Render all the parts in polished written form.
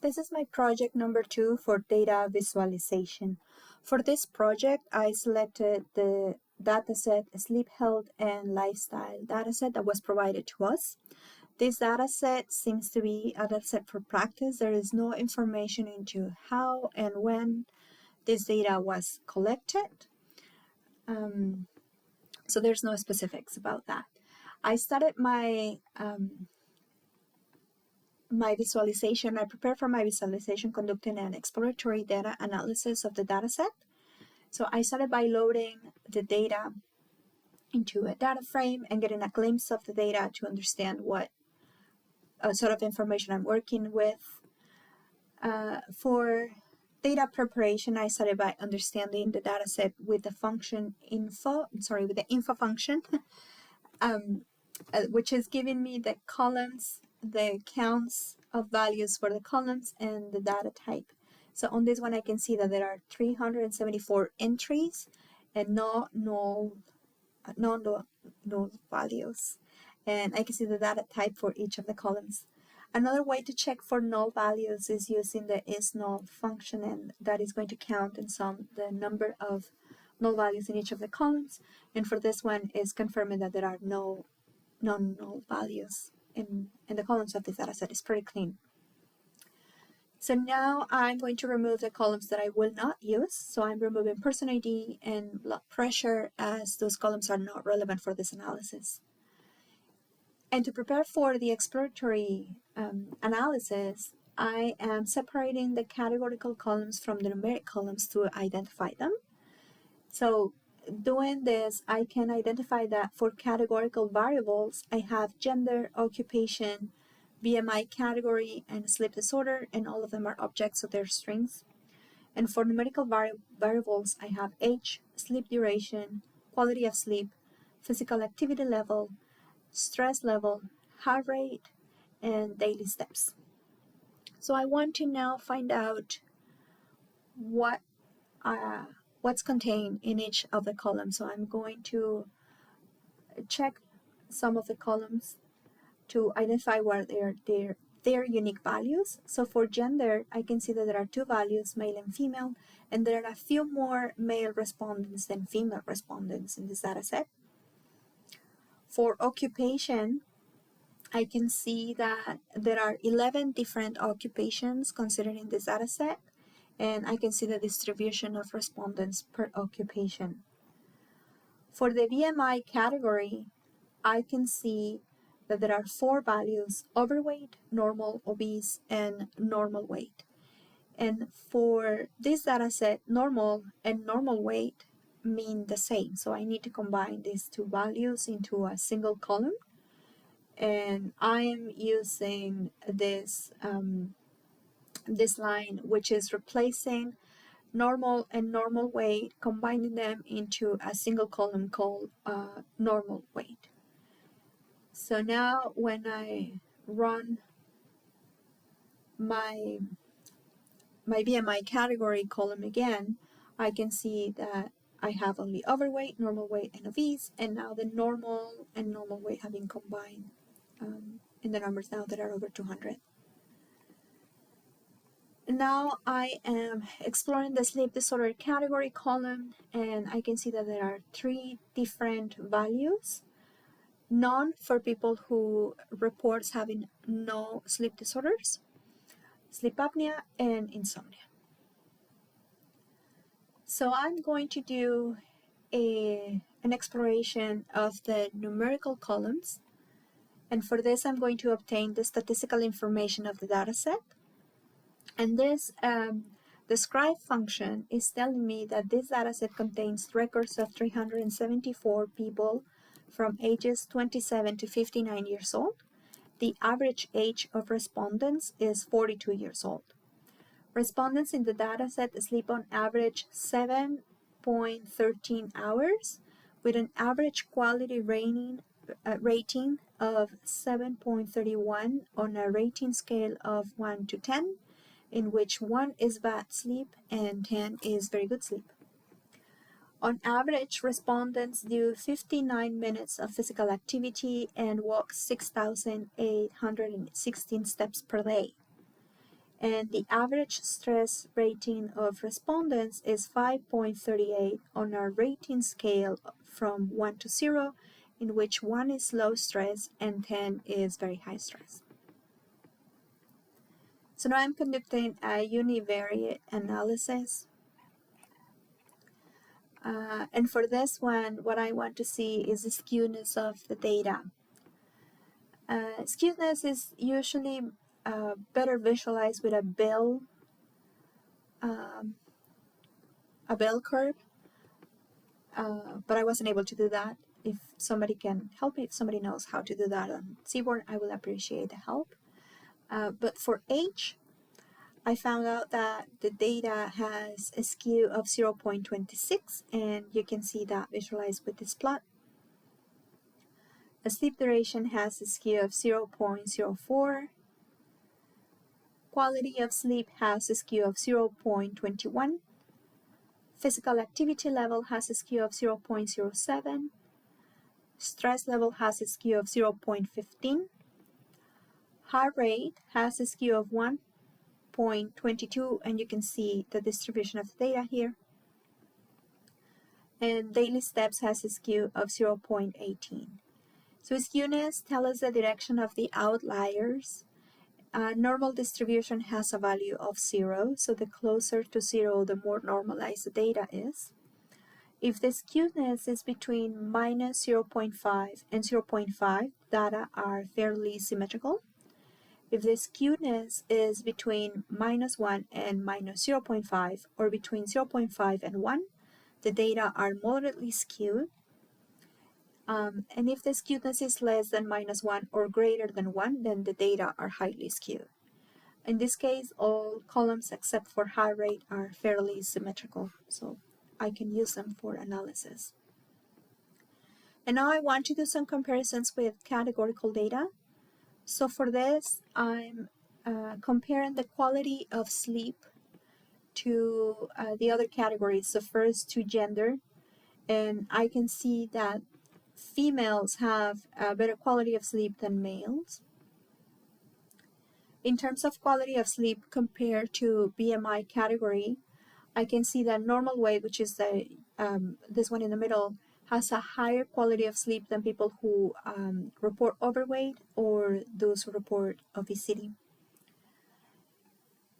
This is my project number 2 for data visualization. For this project, I selected the dataset sleep, health, and lifestyle dataset that was provided to us. This dataset seems to be a dataset for practice. There is no information into how and when this data was collected. So there's no specifics about that. I started my visualization. I prepared for my visualization conducting an exploratory data analysis of the dataset. So I started by loading the data into a data frame and getting a glimpse of the data to understand what sort of information I'm working with. For data preparation, I started by understanding the dataset with the function info, with the info function, which is giving me the columns, the counts of values for the columns, and the data type. So on this one, I can see that there are 374 entries and no null values. And I can see the data type for each of the columns. Another way to check for null values is using the isNull function, and that is going to count and sum the number of null values in each of the columns. And for this one is confirming that there are no non-null values in the columns of this dataset. It's pretty clean. So now I'm going to remove the columns that I will not use. So I'm removing person ID and blood pressure, as those columns are not relevant for this analysis. And to prepare for the exploratory analysis, I am separating the categorical columns from the numeric columns to identify them. So doing this, I can identify that for categorical variables, I have gender, occupation, BMI category, and sleep disorder, and all of them are objects, so they're strings. And for numerical variables, I have age, sleep duration, quality of sleep, physical activity level, stress level, heart rate, and daily steps. So I want to now find out what's contained in each of the columns. So I'm going to check some of the columns to identify what their unique values. So for gender, I can see that there are 2 values, male and female, and there are a few more male respondents than female respondents in this data set. For occupation, I can see that there are 11 different occupations considered in this data set, and I can see the distribution of respondents per occupation. For the BMI category, I can see that there are 4 values: overweight, normal, obese, and normal weight. And for this data set, normal and normal weight mean the same. So I need to combine these 2 values into a single column. And I am using this this line, which is replacing normal and normal weight, combining them into a single column called normal weight. So now when I run my BMI category column again, I can see that I have only overweight, normal weight, and obese, and now the normal and normal weight have been combined in the numbers now that are over 200. Now I am exploring the sleep disorder category column, and I can see that there are 3 different values. None for people who reports having no sleep disorders, sleep apnea, and insomnia. So I'm going to do an exploration of the numerical columns. And for this, I'm going to obtain the statistical information of the dataset. And this describe function is telling me that this dataset contains records of 374 people from ages 27 to 59 years old. The average age of respondents is 42 years old. Respondents in the dataset sleep on average 7.13 hours with an average quality rating of 7.31 on a rating scale of 1 to 10, in which 1 is bad sleep and 10 is very good sleep. On average, respondents do 59 minutes of physical activity and walk 6,816 steps per day. And the average stress rating of respondents is 5.38 on our rating scale from 1 to 0, in which 1 is low stress and 10 is very high stress. So now I'm conducting a univariate analysis. And for this one, what I want to see is the skewness of the data. Skewness is usually better visualized with a bell curve, but I wasn't able to do that. If somebody can help me, if somebody knows how to do that on Seaborn, I will appreciate the help. But for age, I found out that the data has a skew of 0.26, and you can see that visualized with this plot. A sleep duration has a skew of 0.04. Quality of sleep has a skew of 0.21. Physical activity level has a skew of 0.07. Stress level has a skew of 0.15. Heart rate has a skew of 1.22, and you can see the distribution of the data here. And daily steps has a skew of 0.18. So skewness tells us the direction of the outliers. Normal distribution has a value of 0, so the closer to 0, the more normalized the data is. If the skewness is between minus 0.5 and 0.5, data are fairly symmetrical. If the skewness is between minus 1 and minus 0.5, or between 0.5 and 1, the data are moderately skewed. And if the skewness is less than minus 1 or greater than 1, then the data are highly skewed. In this case, all columns except for heart rate are fairly symmetrical, so I can use them for analysis. And now I want to do some comparisons with categorical data. So for this, I'm comparing the quality of sleep to the other categories. So first to gender, and I can see that females have a better quality of sleep than males. In terms of quality of sleep compared to BMI category, I can see that normal weight, which is this one in the middle, has a higher quality of sleep than people who report overweight or those who report obesity.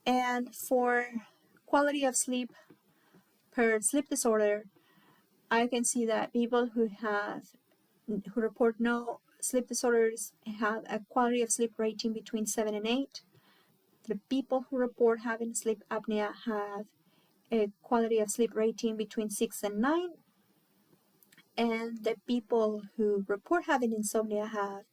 And for quality of sleep per sleep disorder, I can see that people who report no sleep disorders have a quality of sleep rating between 7 and 8. The people who report having sleep apnea have a quality of sleep rating between 6 and 9. And the people who report having insomnia have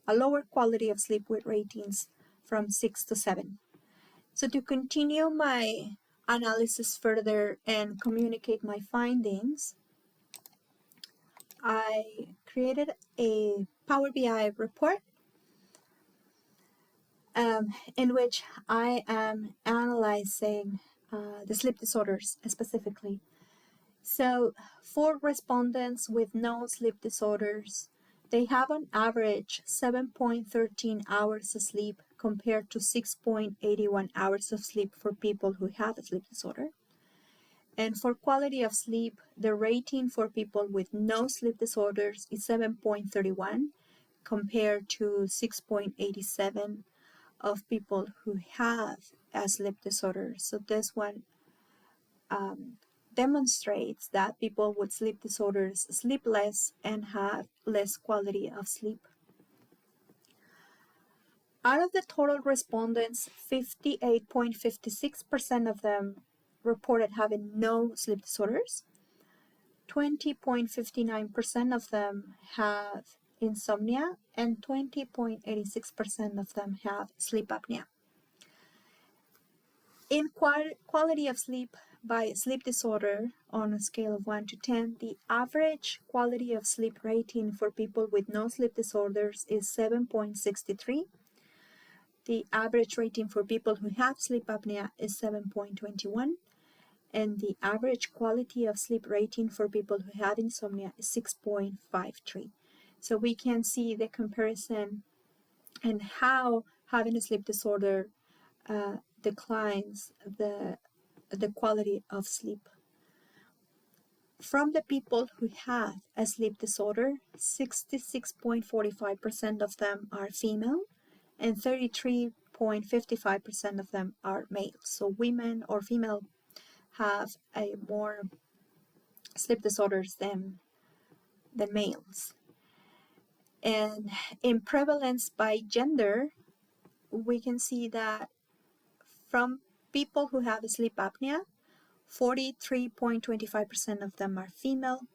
a lower quality of sleep with ratings from 6 to 7. So to continue my analysis further and communicate my findings, I created a PowerBi report in which I am analyzing the sleep disorders specifically. So for respondents with no sleep disorders, they have on average 7.13 hours of sleep compared to 6.81 hours of sleep for people who have a sleep disorder. And for quality of sleep, the rating for people with no sleep disorders is 7.31 compared to 6.87 of people who have a sleep disorder. So this one demonstrates that people with sleep disorders sleep less and have less quality of sleep. Out of the total respondents, 58.56% of them reported having no sleep disorders. 20.59% of them have insomnia, and 20.86% of them have sleep apnea. In quality of sleep by sleep disorder on a scale of 1 to 10, the average quality of sleep rating for people with no sleep disorders is 7.63. The average rating for people who have sleep apnea is 7.21. And the average quality of sleep rating for people who have insomnia is 6.53. So we can see the comparison and how having a sleep disorder declines the quality of sleep. From the people who have a sleep disorder, 66.45% of them are female and 33.55% of them are male. So women or female have a more sleep disorders than males. And in prevalence by gender, we can see that from people who have sleep apnea, 43.25% of them are female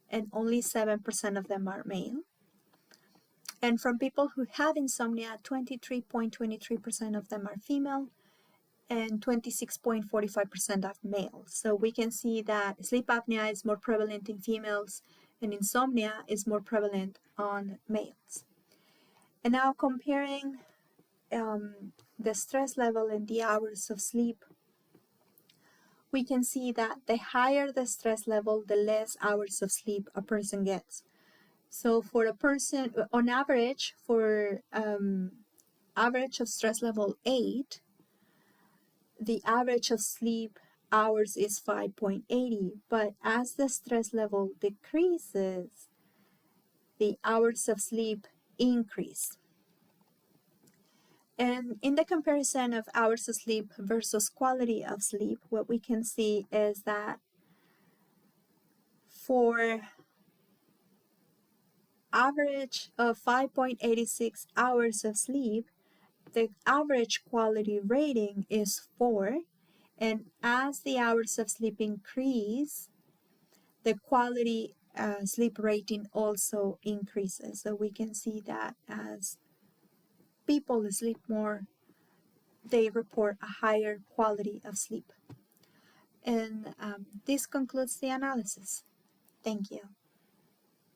and only 7% of them are male. And from people who have insomnia, 23.23% of them are female and 26.45% are male. So we can see that sleep apnea is more prevalent in females and insomnia is more prevalent on males. And now comparing the stress level and the hours of sleep, we can see that the higher the stress level, the less hours of sleep a person gets. So for a person, on average, for average of stress level 8, the average of sleep hours is 5.80. But as the stress level decreases, the hours of sleep increase. And in the comparison of hours of sleep versus quality of sleep, what we can see is that for average of 5.86 hours of sleep, the average quality rating is 4. And as the hours of sleep increase, the quality sleep rating also increases. So we can see that as people sleep more, they report a higher quality of sleep. And this concludes the analysis. Thank you.